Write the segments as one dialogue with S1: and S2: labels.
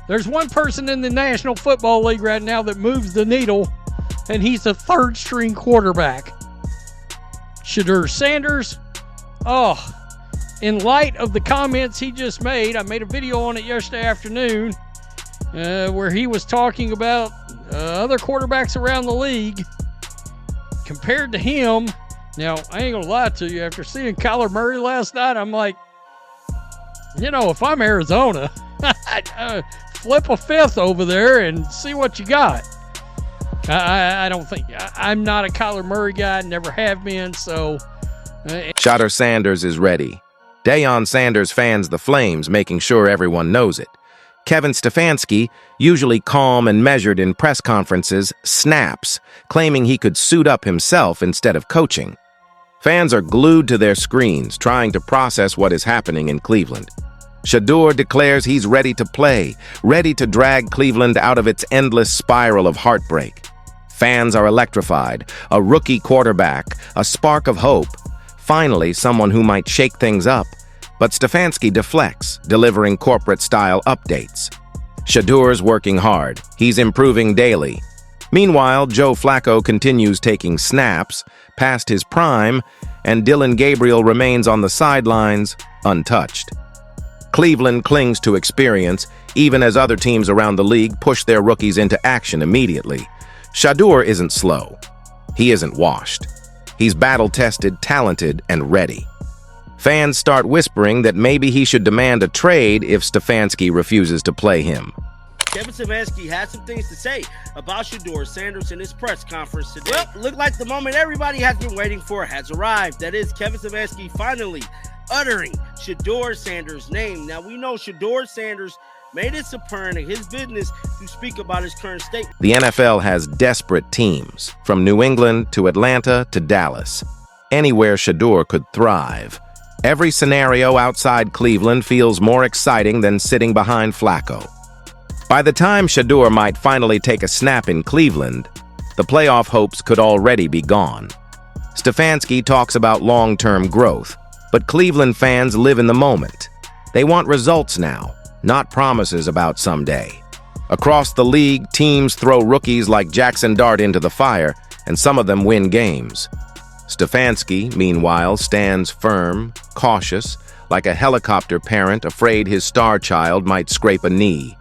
S1: There's one person in the National Football League right now that moves the needle, and he's a third-string quarterback. Shedeur Sanders. Oh, in light of the comments he just made, I made a video on it yesterday afternoon where he was talking about other quarterbacks around the league compared to him. Now, I ain't gonna lie to you, after seeing Kyler Murray last night, I'm like, if I'm Arizona, I'd flip a fifth over there and see what you got. I don't think, I'm not a Kyler Murray guy, never have been, so.
S2: Shedeur Sanders is ready. Deion Sanders fans the flames, making sure everyone knows it. Kevin Stefanski, usually calm and measured in press conferences, snaps, claiming he could suit up himself instead of coaching. Fans are glued to their screens, trying to process what is happening in Cleveland. Shedeur declares he's ready to play, ready to drag Cleveland out of its endless spiral of heartbreak. Fans are electrified. A rookie quarterback, a spark of hope. Finally, someone who might shake things up. But Stefanski deflects, delivering corporate-style updates. Shedeur's working hard. He's improving daily. Meanwhile, Joe Flacco continues taking snaps, past his prime, and Dillon Gabriel remains on the sidelines, untouched. Cleveland clings to experience, even as other teams around the league push their rookies into action immediately. Shedeur isn't slow. He isn't washed. He's battle-tested, talented, and ready. Fans start whispering that maybe he should demand a trade if Stefanski refuses to play him.
S3: Kevin Stefanski had some things to say about Shedeur Sanders in his press conference today. Well, looked like the moment everybody has been waiting for has arrived. That is Kevin Stefanski finally uttering Shedeur Sanders' name. Now, we know Shedeur Sanders made it a part of his business to speak about his current state.
S2: The NFL has desperate teams, from New England to Atlanta to Dallas. Anywhere Shedeur could thrive. Every scenario outside Cleveland feels more exciting than sitting behind Flacco. By the time Shedeur might finally take a snap in Cleveland, the playoff hopes could already be gone. Stefanski talks about long-term growth, but Cleveland fans live in the moment. They want results now, not promises about someday. Across the league, teams throw rookies like Jackson Dart into the fire, and some of them win games. Stefanski, meanwhile, stands firm, cautious, like a helicopter parent afraid his star child might scrape a knee.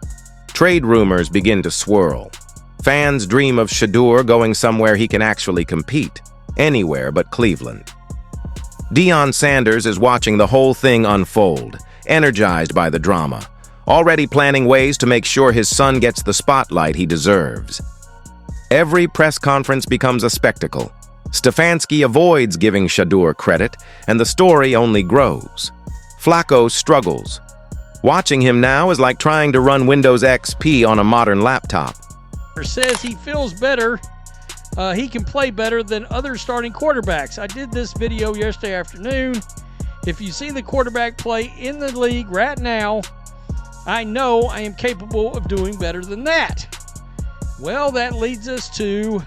S2: Trade rumors begin to swirl. Fans dream of Shedeur going somewhere he can actually compete, anywhere but Cleveland. Deion Sanders is watching the whole thing unfold, energized by the drama, already planning ways to make sure his son gets the spotlight he deserves. Every press conference becomes a spectacle. Stefanski avoids giving Shedeur credit, and the story only grows. Flacco struggles. Watching him now is like trying to run Windows XP on a modern laptop.
S1: Says he feels better, he can play better than other starting quarterbacks. I did this video yesterday afternoon. If you see the quarterback play in the league right now, I know I am capable of doing better than that. Well, that leads us to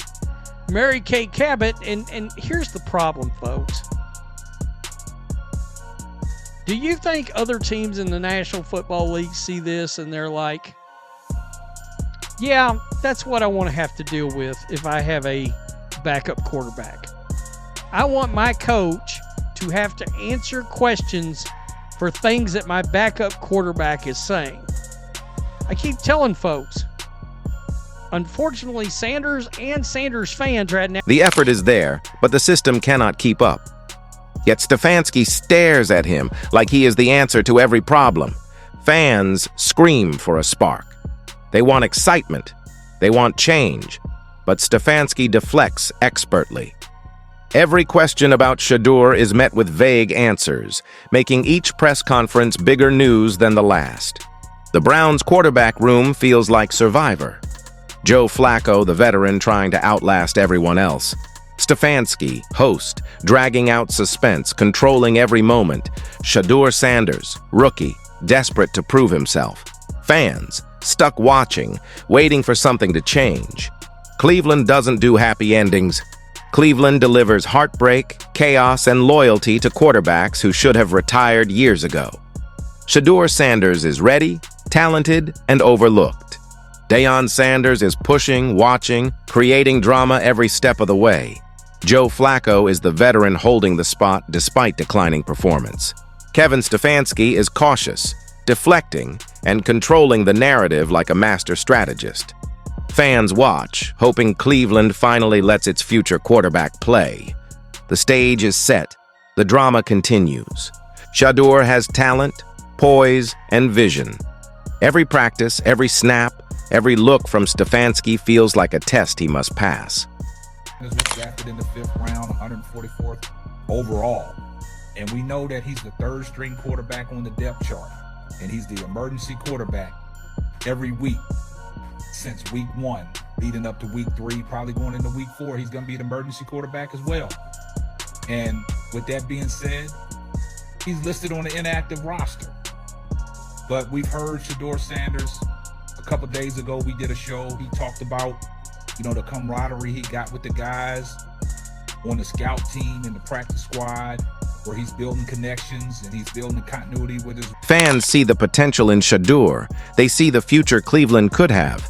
S1: Mary Kay Cabot, and here's the problem, folks. Do you think other teams in the National Football League see this and they're like, yeah, that's what I want to have to deal with if I have a backup quarterback. I want my coach to have to answer questions for things that my backup quarterback is saying. I keep telling folks, unfortunately, Sanders and Sanders fans right now.
S2: The effort is there, but the system cannot keep up. Yet Stefanski stares at him like he is the answer to every problem. Fans scream for a spark. They want excitement. They want change. But Stefanski deflects expertly. Every question about Shedeur is met with vague answers, making each press conference bigger news than the last. The Browns' quarterback room feels like Survivor. Joe Flacco, the veteran, trying to outlast everyone else. Stefanski, host, dragging out suspense, controlling every moment. Shedeur Sanders, rookie, desperate to prove himself. Fans, stuck watching, waiting for something to change. Cleveland doesn't do happy endings. Cleveland delivers heartbreak, chaos, and loyalty to quarterbacks who should have retired years ago. Shedeur Sanders is ready, talented and overlooked. Deion Sanders is pushing, watching, creating drama every step of the way. Joe Flacco is the veteran holding the spot despite declining performance. Kevin Stefanski is cautious, deflecting, and controlling the narrative like a master strategist. Fans watch, hoping Cleveland finally lets its future quarterback play. The stage is set. The drama continues. Shedeur has talent, poise, and vision. Every practice, every snap, every look from Stefanski feels like a test he must pass.
S4: He was drafted in the 5th round, 144th overall. And we know that he's the 3rd-string quarterback on the depth chart. And he's the emergency quarterback every week since week 1, leading up to week 3, probably going into week 4. He's going to be an emergency quarterback as well. And with that being said, he's listed on the inactive roster. But we've heard Shedeur Sanders a couple days ago. We did a show. He talked about, the camaraderie he got with the guys on the scout team and the practice squad, where he's building connections and he's building continuity with his...
S2: Fans see the potential in Shedeur. They see the future Cleveland could have.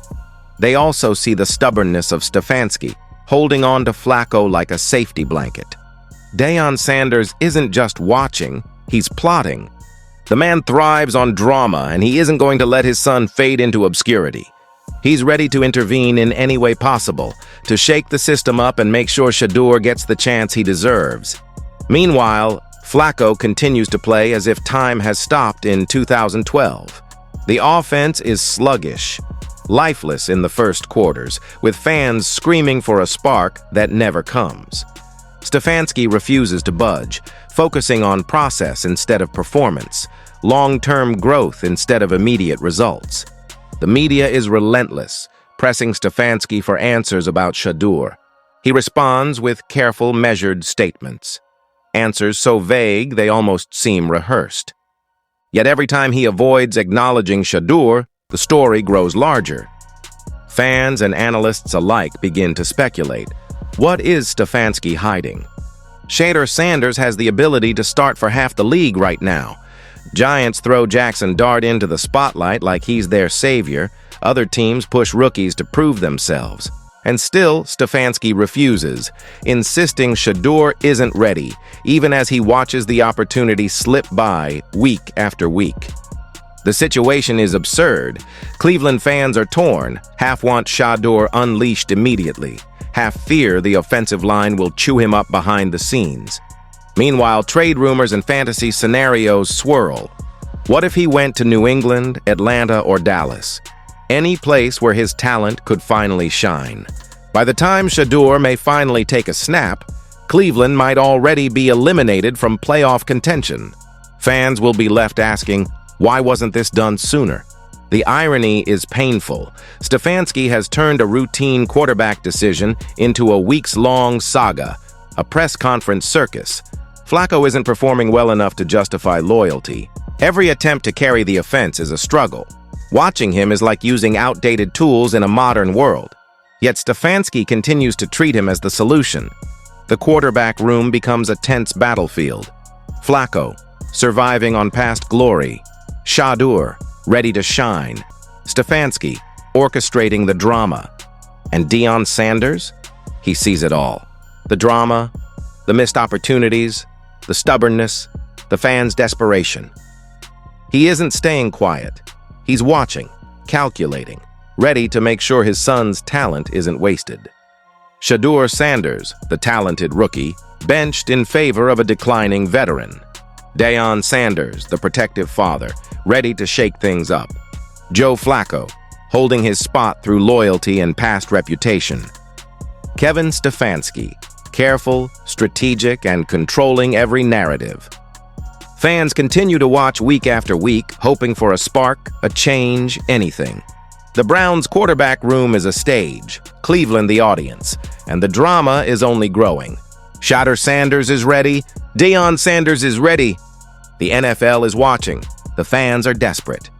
S2: They also see the stubbornness of Stefanski, holding on to Flacco like a safety blanket. Deion Sanders isn't just watching, he's plotting. The man thrives on drama, and he isn't going to let his son fade into obscurity. He's ready to intervene in any way possible, to shake the system up and make sure Shedeur gets the chance he deserves. Meanwhile, Flacco continues to play as if time has stopped in 2012. The offense is sluggish, lifeless in the first quarters, with fans screaming for a spark that never comes. Stefanski refuses to budge, focusing on process instead of performance, long-term growth instead of immediate results. The media is relentless, pressing Stefanski for answers about Shedeur. He responds with careful, measured statements. Answers so vague they almost seem rehearsed. Yet every time he avoids acknowledging Shedeur, the story grows larger. Fans and analysts alike begin to speculate. What is Stefanski hiding? Shedeur Sanders has the ability to start for half the league right now. Giants throw Jackson Dart into the spotlight like he's their savior. Other teams push rookies to prove themselves. And still, Stefanski refuses, insisting Shedeur isn't ready, even as he watches the opportunity slip by week after week. The situation is absurd. Cleveland fans are torn. Half want Shedeur unleashed immediately. Half fear the offensive line will chew him up behind the scenes. Meanwhile, trade rumors and fantasy scenarios swirl. What if he went to New England, Atlanta, or Dallas? Any place where his talent could finally shine. By the time Shedeur may finally take a snap, Cleveland might already be eliminated from playoff contention. Fans will be left asking, why wasn't this done sooner? The irony is painful. Stefanski has turned a routine quarterback decision into a weeks-long saga, a press conference circus. Flacco isn't performing well enough to justify loyalty. Every attempt to carry the offense is a struggle. Watching him is like using outdated tools in a modern world. Yet Stefanski continues to treat him as the solution. The quarterback room becomes a tense battlefield. Flacco, surviving on past glory. Shedeur, ready to shine. Stefanski, orchestrating the drama. And Deion Sanders? He sees it all. The drama, the missed opportunities, the stubbornness, the fans' desperation. He isn't staying quiet. He's watching, calculating, ready to make sure his son's talent isn't wasted. Shedeur Sanders, the talented rookie, benched in favor of a declining veteran. Deion Sanders, the protective father, ready to shake things up. Joe Flacco, holding his spot through loyalty and past reputation. Kevin Stefanski, careful, strategic, and controlling every narrative. Fans continue to watch week after week, hoping for a spark, a change, anything. The Browns' quarterback room is a stage, Cleveland the audience, and the drama is only growing. Shedeur Sanders is ready, Deion Sanders is ready. The NFL is watching, the fans are desperate.